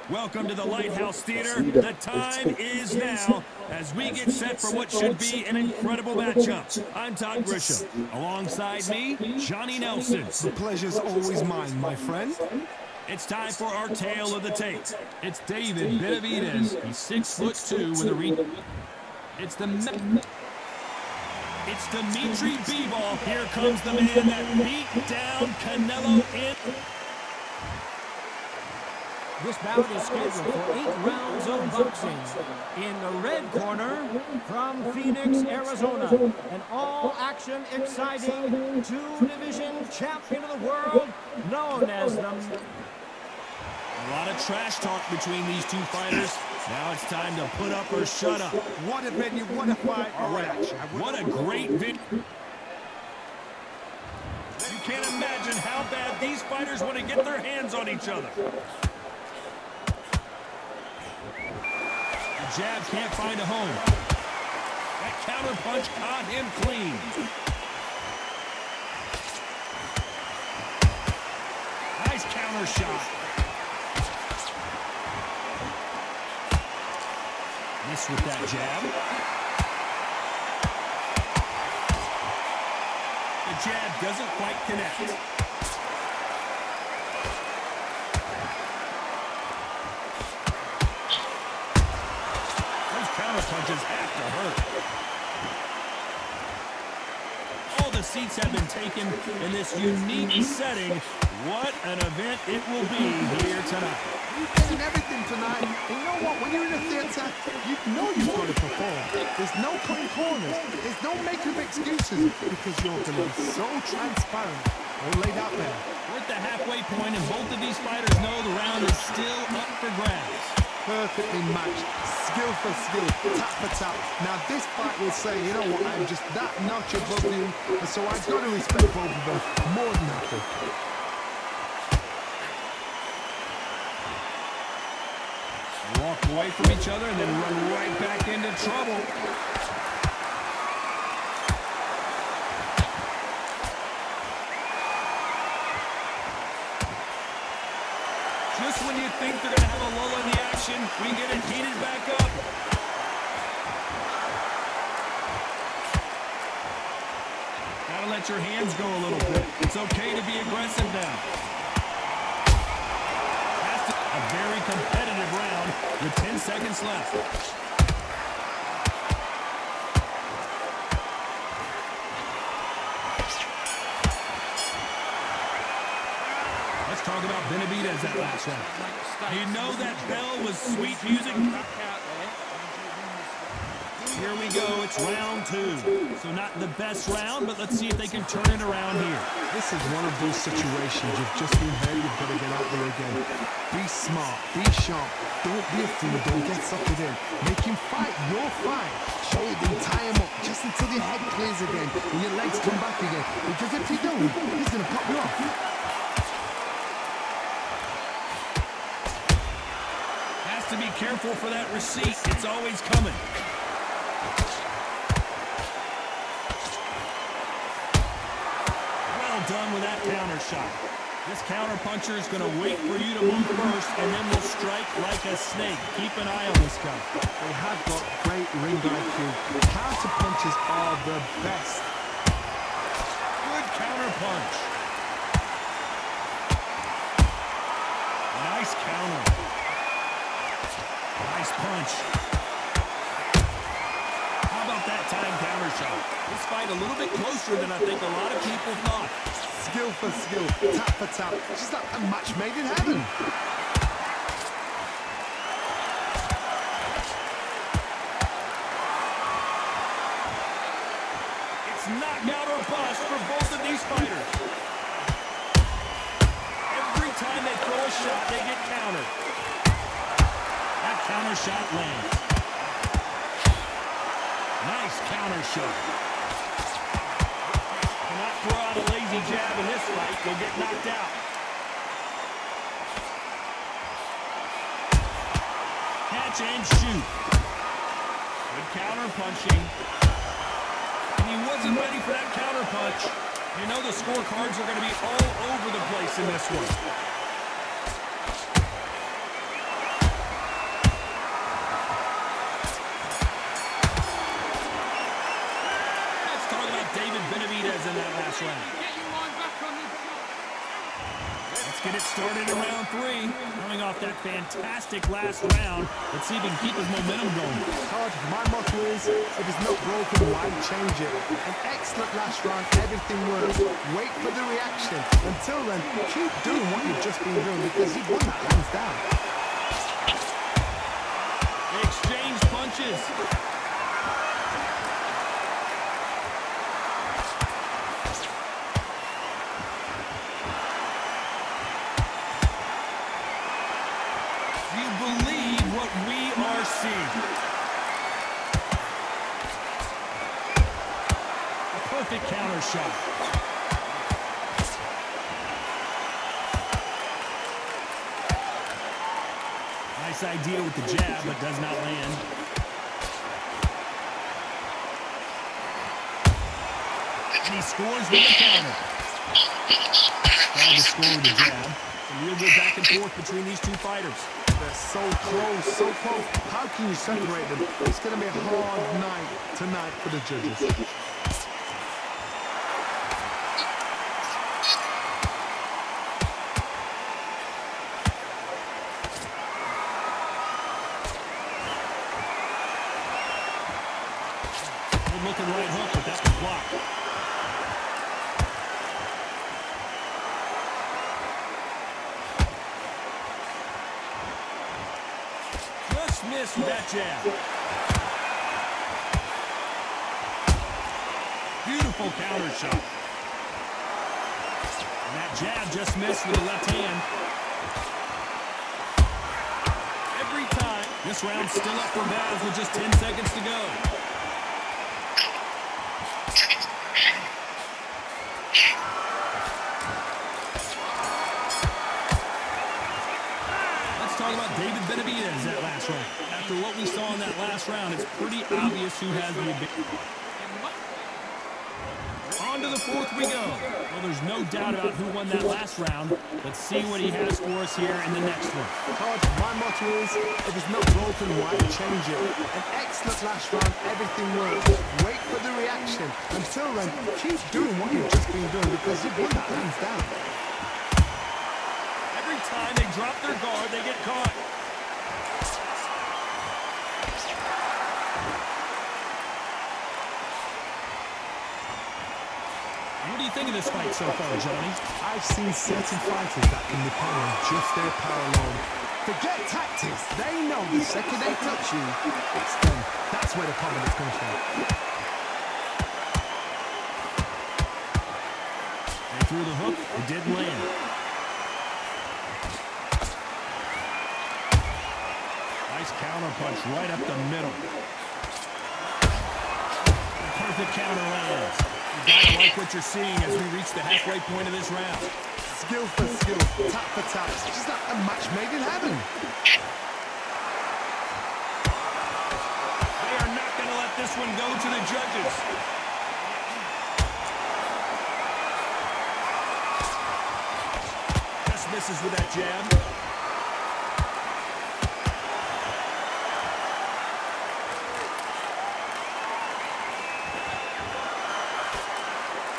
Welcome to the Lighthouse Theater. The time is now as we get set for what should be an incredible matchup. I'm Todd Grisham. Alongside me, Johnny Nelson. The pleasure's always mine, my friend. It's time for our tale of the tape. It's David Benavidez. He's 6'2" with a reach. It's Dimitri Bivol. Here comes the man that beat down Canelo in. This bout is scheduled for 8 rounds of boxing. In the red corner, from Phoenix, Arizona, an all-action, exciting two-division champion of the world, known as the... A lot of trash talk between these two fighters. Now it's time to put up or shut up. What a venue, what a fight. All right, what a great video. You can't imagine how bad these fighters want to get their hands on each other. The jab can't find a home. That counter punch caught him clean. Nice counter shot. Miss with that jab. The jab doesn't quite connect. Those counter punches have to hurt. All the seats have been taken in this unique setting. What an event it will be here tonight. You're getting everything tonight. And you know what? When you're in a theater, you know you've got to perform. There's no cutting corners. There's no making up excuses because you're going to be so transparent. All laid out there. We're at the halfway point, and both of these fighters know the round is still up for grabs. Perfectly matched. Skill for skill. Tap for tap. Now this fight will say, you know what? I'm just that notch above you. And so I've got to respect both of them more than happy. Walk away from each other and then run right back into trouble. Just when you think they're going to have a lull in the action, we get it heated back up. Gotta let your hands go a little bit. It's okay to be aggressive now. A very competitive round with 10 seconds left. Let's talk about Benavidez that last round. You know that bell was sweet music? Here we go, it's round 2. So not the best round, but let's see if they can turn it around here. This is one of those situations you've just been hurt, you've got to get out there again. Be smart, be sharp, don't be a fool, don't get suckered in. Make him fight your fight. Show him, then tie him up just until your head clears again and your legs come back again. Because if you don't, he's going to pop you off. Has to be careful for that receipt. It's always coming. Done with that counter shot. This counter puncher is going to wait for you to move first and then will strike like a snake. Keep an eye on this guy. They have got great ring IQ. Counter punches are the best. Good counter punch. Nice counter. Nice punch. How about that time counter shot? This fight a little bit closer than I think a lot of people thought. Skill for skill, tap for tap. Just like a match made in heaven. It's knockout or bust for both of these fighters. Every time they throw a shot, they get countered. That counter shot lands. Nice counter shot. Cannot throw out a lazy jab in this fight. They'll get knocked out. Catch and shoot. Good counter punching. And he wasn't ready for that counter punch. You know the scorecards are going to be all over the place in this one. Let's talk about David Benavidez in that last round. Let's get it started in round 3. Coming off that fantastic last round, let's see if he can keep his momentum going. Todd, my motto is, if it's not broken, why change it? An excellent last round, everything works. Wait for the reaction. Until then, keep doing what you've just been doing because you've won that hands down. They exchange punches. Do you believe what we are seeing? A perfect counter shot. Nice idea with the jab, but does not land. And he scores with the counter. Trying to score with the jab. A real good back and forth between these two fighters. They're so close, so close. How can you separate them? It's going to be a hard night tonight for the judges. Good looking right hook, but that was blocked. Missed with that jab. Beautiful counter shot. And that jab just missed with the left hand. Every time. This round's still up for grabs with just 10 seconds to go. Talk about David Benavidez that last round. After what we saw in that last round, it's pretty obvious who has the advantage. On to the 4th we go. Well, there's no doubt about who won that last round. Let's see what he has for us here in the next one. Todd, my motto is, if it's not broken, why change it? An excellent last round, everything works. Wait for the reaction. Until then, keep doing what you've just been doing because you've won that hands down. Time they drop their guard, they get caught. What do you think of this fight so far, Johnny? I've seen certain fighters that can depend on just their power alone. Forget tactics. They know the second they touch you, it's done. That's where the confidence comes from. They threw the hook, it didn't land. Counter punch right up the middle. Perfect counter lands. You gotta like what you're seeing as we reach the halfway point of this round. Skill for skill, tap for tap. It's just like a match made in heaven. They are not going to let this one go to the judges. Just misses with that jab.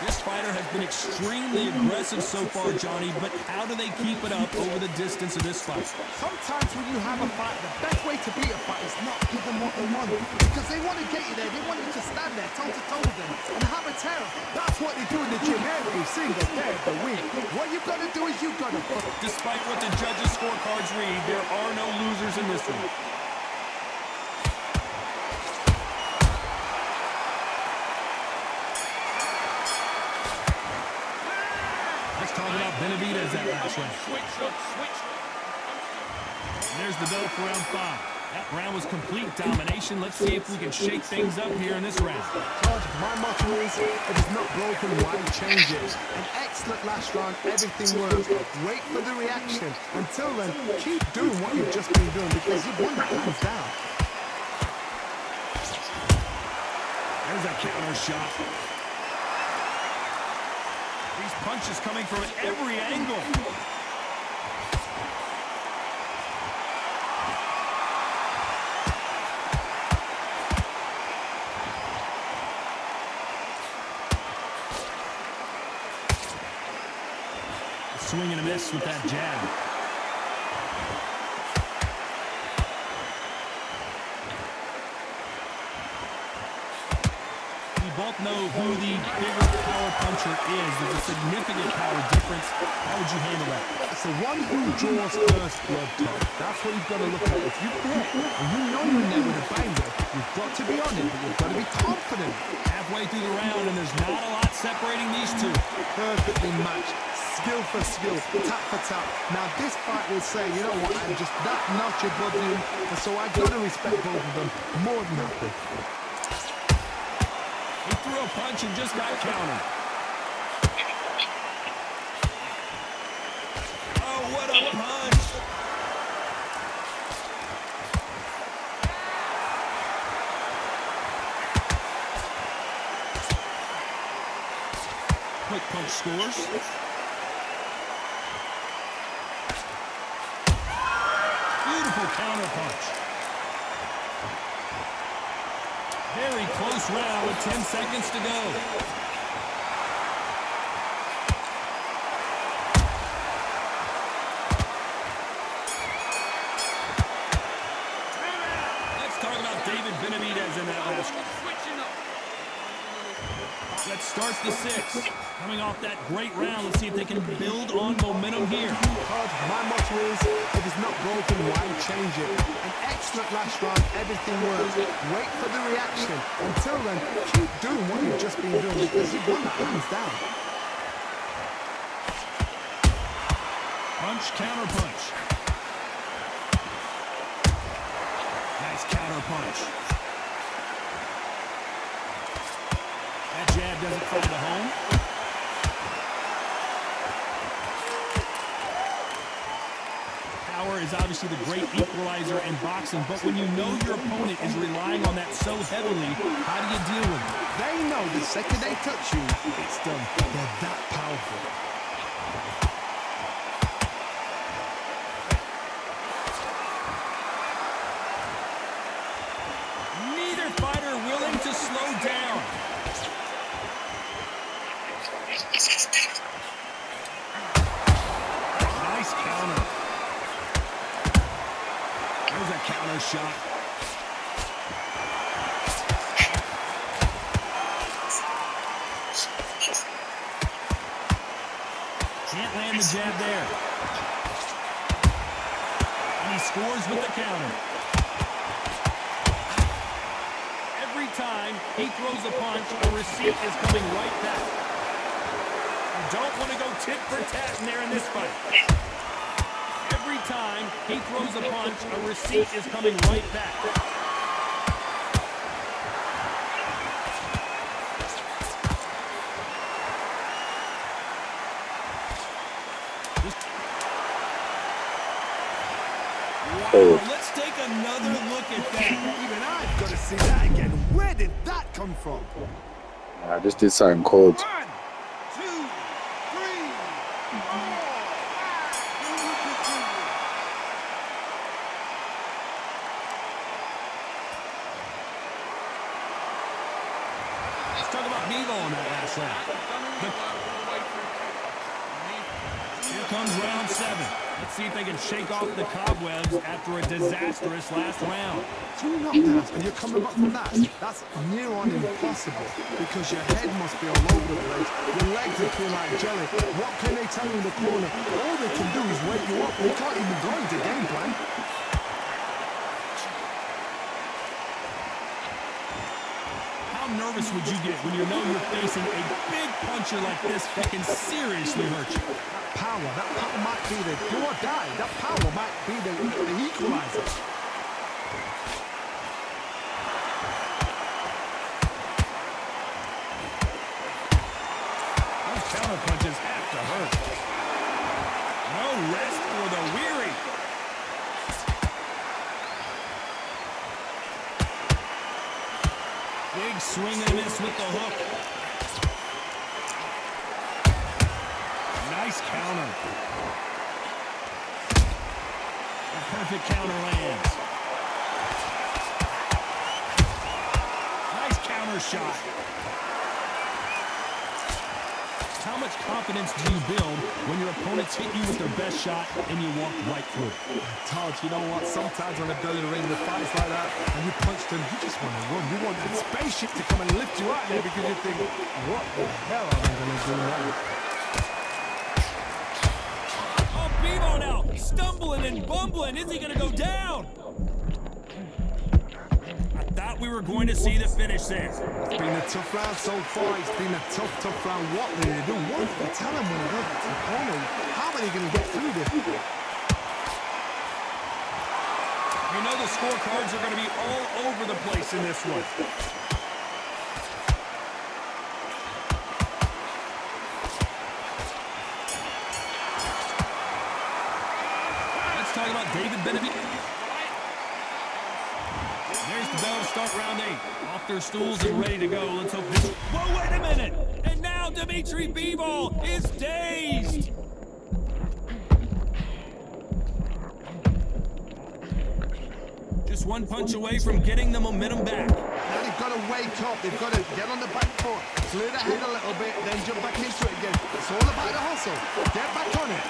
This fighter has been extremely aggressive so far, Johnny, but how do they keep it up over the distance of this fight? Sometimes when you have a fight, the best way to beat a fight is not give them what they want. Because they want to get you there. They want you to stand there toe-to-toe with them and have a terror. That's what they do in the gym every single day of the week. What you've got to do is you've got to... Despite what the judges' scorecards read, there are no losers in this one. Talk about Benavidez that last round. And there's the bell for round 5. That round was complete domination. Let's see if we can shake things up here in this round. Todd, my motto is, if it's not broken, why change it? An excellent last round, everything works. Wait for the reaction. Until then, keep doing what you've just been doing because you've won that hands down. There's a counter shot. These punches coming from every angle. Swing and a miss with that jab. We both know who the bigger power puncher is. There's a significant power difference. How would you handle that? It's the one who draws first blood, Tom. That's what you've got to look at. If you hit and you know you're in there with a banger, you've got to be on it, but you've got to be confident. Halfway through the round, and there's not a lot separating these two. Perfectly matched. Skill for skill, tap for tap. Now this fight will say, you know what, I'm just that notch above you, and so I've got to respect both of them more than happy. He threw a punch and just got countered. Oh, what a punch! Quick punch scores. Beautiful counter punch. Very close round with 10 seconds to go. Let's talk about David Benavidez in that last. Let's start the sixth. Coming off that great round, let's see if they can build on momentum here. My motto is, if it's not broken, why change it? An excellent last round, everything works. Wait for the reaction. Until then, keep doing what you've just been doing because you've won that hands down. Punch, counter punch. Nice counter punch. That jab doesn't find a home. Power is obviously the great equalizer in boxing, but when you know your opponent is relying on that so heavily, how do you deal with it? They know the second they touch you, it's done. They're that powerful. Neither fighter willing to slow down. Nice counter. There's a counter shot. Can't land the jab there. And he scores with the counter. Every time he throws a punch, a receipt is coming right back. You don't want to go tit for tat in there in this fight. Every time he throws a punch, a receipt is coming right back. Wow, let's take another look at that. Even I've got to see that again. Where did that come from? I just did something cold. 1, 2, 3, 4. Let's talk about Nevo on that last round. Here comes round 7. Let's see if they can shake off the cobwebs after a disastrous last round. 2 knockdowns and you're coming back from that. That's near on impossible because your head must be all over the place. Your legs are feeling like jelly. What can they tell you in the corner? All they can do is wake you up. They can't even go into game plan. How nervous would you get when you know you're facing a big puncher like this that can seriously hurt you? That power might be the do or die. That power might be the equalizer. Those counter punches have to hurt. No rest for the weary. Big swing and a miss with the hook. Nice counter. A perfect counter lands. Nice counter shot. How much confidence do you build when your opponents hit you with their best shot and you walk right through it? Todd, you know what? Sometimes when I go to the ring with fights like that and you punch them, you just want to run. You want that spaceship to come and lift you out there because you think, what the hell am I going to do now? Oh, Bebo now, stumbling and bumbling. Is he going to go down? I thought we were going to see the finish there. It's been a tough round so far. It's been a tough round. What did they do? What did they tell them when they got to the corner? How are they going to get through this? You know the scorecards are going to be all over the place in this one. Let's talk about David Benavidez. There's the bell to start round 8. Off their stools and ready to go. Let's hope this... Whoa, wait a minute! And now Dimitri Bivol is dazed! Just one punch away from getting the momentum back. Now they've got to wake up. They've got to get on the back foot, clear the head a little bit, then jump back into it again. It's all about the hustle. Get back on it.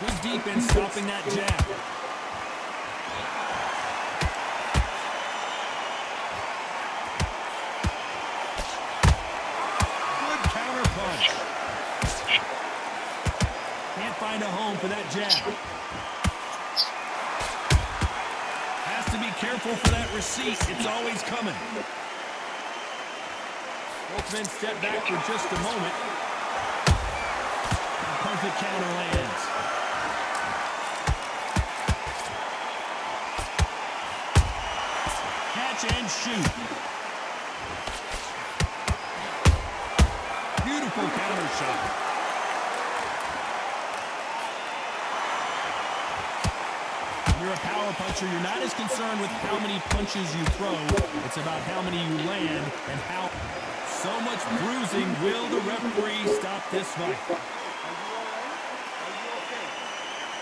Good defense stopping that jab. Good counter punch. Can't find a home for that jab. Has to be careful for that receipt. It's always coming. Both men step back for just a moment. A perfect counter lands. And shoot. Beautiful counter shot. You're a power puncher. You're not as concerned with how many punches you throw. It's about how many you land and how so much bruising. Will the referee stop this fight?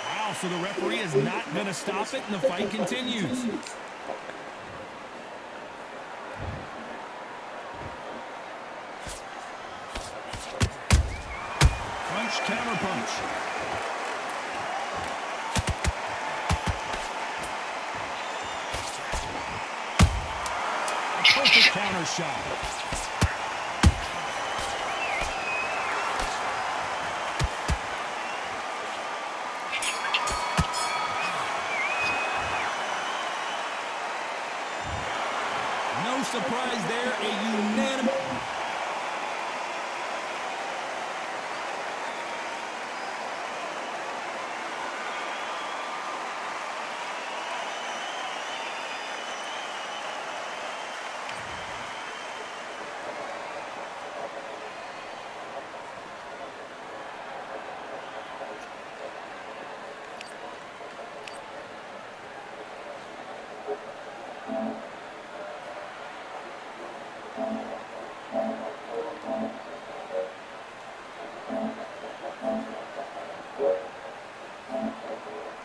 Wow, so the referee is not going to stop it and the fight continues. Counter punch. A perfect counter shot. No surprise there, a unanimous.